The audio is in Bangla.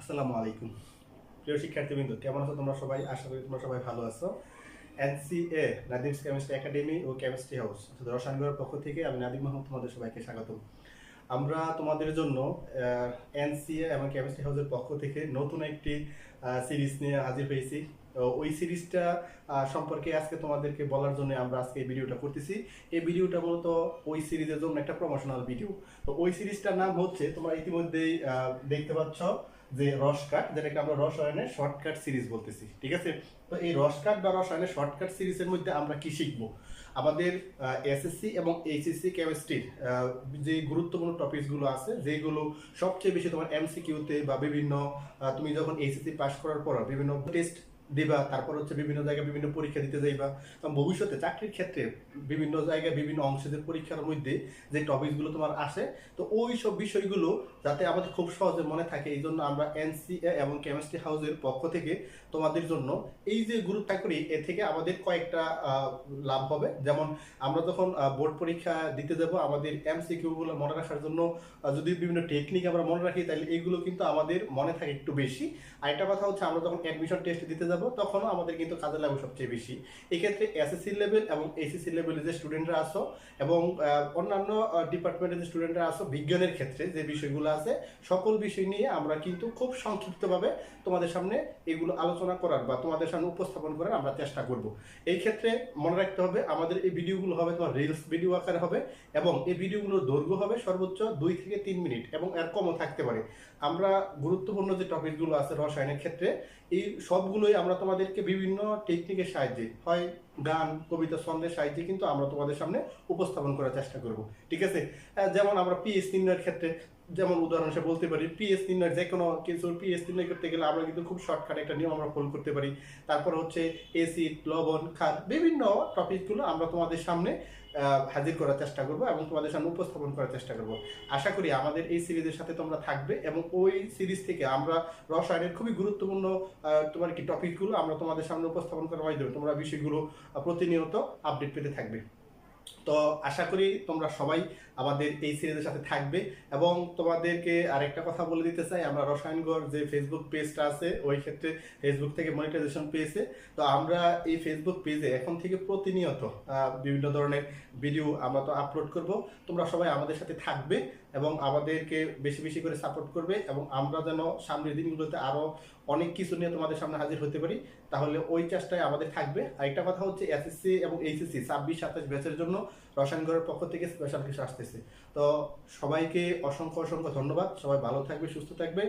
আসসালামু আলাইকুম। প্রিয় শিক্ষার্থীবৃন্দ, কেমন আছো তোমরা সবাই? আশা করি তোমরা সবাই ভালো আছো। এনসিএ নাদিমস কেমিস্ট্রি একাডেমি ও কেমিস্ট্রি হাউস অর্থাৎ রসায়নগরের পক্ষ থেকে আমি নাদিম মাহমুদ তোমাদের সবাইকে স্বাগতম। আমরা তোমাদের জন্য এনসিএ এবং কেমিস্ট্রি হাউসের পক্ষ থেকে নতুন একটি সিরিজ নিয়ে হাজির হয়েছি। ওই সিরিজটা সম্পর্কে আজকে তোমাদেরকে বলার জন্য আমরা আজকে এই ভিডিওটা করতেছি। এই ভিডিওটা মূলত ওই সিরিজের জন্য একটা প্রমোশনাল ভিডিও। তো ওই সিরিজটার নাম হচ্ছে, তোমরা ইতিমধ্যেই দেখতে পাচ্ছ যে রসকাট, যেটাকে আমরা রসায়নের শর্টকাট সিরিজ বলতেছি, ঠিক আছে? তো এই রসকাট বা রসায়নের শর্টকাট সিরিজের মধ্যে আমরা কি শিখবো? আমাদের এসএসসি এবং এইচএসসি কেমিস্ট্রির যে গুরুত্বপূর্ণ টপিকসগুলো আছে, যেগুলো সবচেয়ে বেশি তোমার এমসিকিউতে বা বিভিন্ন তুমি যখন এইচএসসি পাস করার পর বিভিন্ন টেস্ট দিবা, তারপর হচ্ছে বিভিন্ন জায়গায় বিভিন্ন পরীক্ষা দিতে যাইবা, কারণ ভবিষ্যতে চাকরির ক্ষেত্রে বিভিন্ন জায়গায় বিভিন্ন অংশের পরীক্ষার মধ্যে যে টপিকসগুলো তোমার আসে, তো ওই সব বিষয়গুলো যাতে আমাদের খুব সহজে মনে থাকে, এই জন্য আমরা এনসিএ এবং কেমিস্ট্রি হাউসের পক্ষ থেকে তোমাদের জন্য এই যে গুরুত্ব করি, এ থেকে আমাদের কয়েকটা লাভ হবে। যেমন আমরা যখন বোর্ড পরীক্ষা দিতে যাব, আমাদের এমসিকিউগুলো মনে রাখার জন্য যদি বিভিন্ন টেকনিক আমরা মনে রাখি, তাহলে এইগুলো কিন্তু আমাদের মনে থাকে একটু বেশি। আরেকটা কথা হচ্ছে, আমরা যখন অ্যাডমিশন টেস্ট দিতে যাব তখনও আমাদের কিন্তু কাজে লাগবে সবচেয়ে বেশি। এক্ষেত্রে এসএসসি লেভেল এবং এইচএসসি লেভেলের যে স্টুডেন্টরা আসো এবং অন্যান্য ডিপার্টমেন্টের যে স্টুডেন্টরা আসো, বিজ্ঞানের ক্ষেত্রে যে বিষয়গুলো আছে সকল বিষয় নিয়ে আমরা কিন্তু খুব সংক্ষিপ্তভাবে তোমাদের সামনে এগুলো আলোচনা করার বা তোমাদের সামনে উপস্থাপন করার আমরা চেষ্টা করব। এই ক্ষেত্রে মনে রাখতে হবে, আমাদের এই ভিডিওগুলো হবে তোমার রিলস ভিডিও আকারে হবে এবং এই ভিডিওগুলোর দৈর্ঘ্য হবে সর্বোচ্চ 2 থেকে 3 মিনিট এবং এর কমও থাকতে পারে। আমরা গুরুত্বপূর্ণ যে টপিকগুলো আছে রসায়নের ক্ষেত্রে, এই সবগুলোই আমরা তোমাদেরকে বিভিন্ন টেকনিকের সাহায্যে, হয় গান, কবিতা, ছন্দের সাহায্যে কিন্তু আমরা তোমাদের সামনে উপস্থাপন করার চেষ্টা করব, ঠিক আছে? যেমন আমরা পিএইচ নির্ণয়ের ক্ষেত্রে, যেমন উদাহরণ হিসেবে বলতে পারি, পিএইচ নির্ণয় যে কোনো কিছু পিএইচ নির্ণয় করতে গেলে আমরা কিন্তু খুব শর্টকাট একটা নিয়ম আমরা ফলো করতে পারি। তারপর হচ্ছে এসিড, লবণ, ক্ষার, বিভিন্ন টপিকগুলো আমরা তোমাদের সামনে হাজির করার চেষ্টা করব এবং তোমাদের সামনে উপস্থাপন করার চেষ্টা করব। আশা করি আমাদের এই সিরিজের সাথে তোমরা থাকবে এবং ওই সিরিজ থেকে আমরা রসায়নের খুবই গুরুত্বপূর্ণ তোমার কি টপিকগুলো আমরা তোমাদের সামনে উপস্থাপন করার মাধ্যমে তোমরা বিষয়গুলো প্রতিনিয়ত আপডেট পেতে থাকবে। তো আশা করি তোমরা সবাই আমাদের এই সিরিজের সাথে থাকবে। এবং তোমাদেরকে আরেকটা কথা বলে দিতে চাই, আমরা রসায়নগড় যে ফেসবুক পেজটা আছে, ওই ক্ষেত্রে ফেসবুক থেকে মনিটাইজেশন পেয়েছে। তো আমরা এই ফেসবুক পেজে এখন থেকে প্রতিনিয়ত বিভিন্ন ধরনের ভিডিও আমরা তো আপলোড করব। তোমরা সবাই আমাদের সাথে থাকবে এবং আমাদেরকে বেশি বেশি করে সাপোর্ট করবে এবং আমরা যেন সামনের দিনগুলোতে আরো অনেক কিছু নিয়ে তোমাদের সামনে হাজির হতে পারি, তাহলে ওই চেষ্টায় আমাদের থাকবে। আরেকটা কথা হচ্ছে, এসএসসি এবং এইচএসসি 26-27 ব্যাচের জন্য রসায়নগরের পক্ষ থেকে স্পেশাল কিছু আসতেছে। তো সবাইকে অসংখ্য অসংখ্য ধন্যবাদ। সবাই ভালো থাকবে, সুস্থ থাকবে।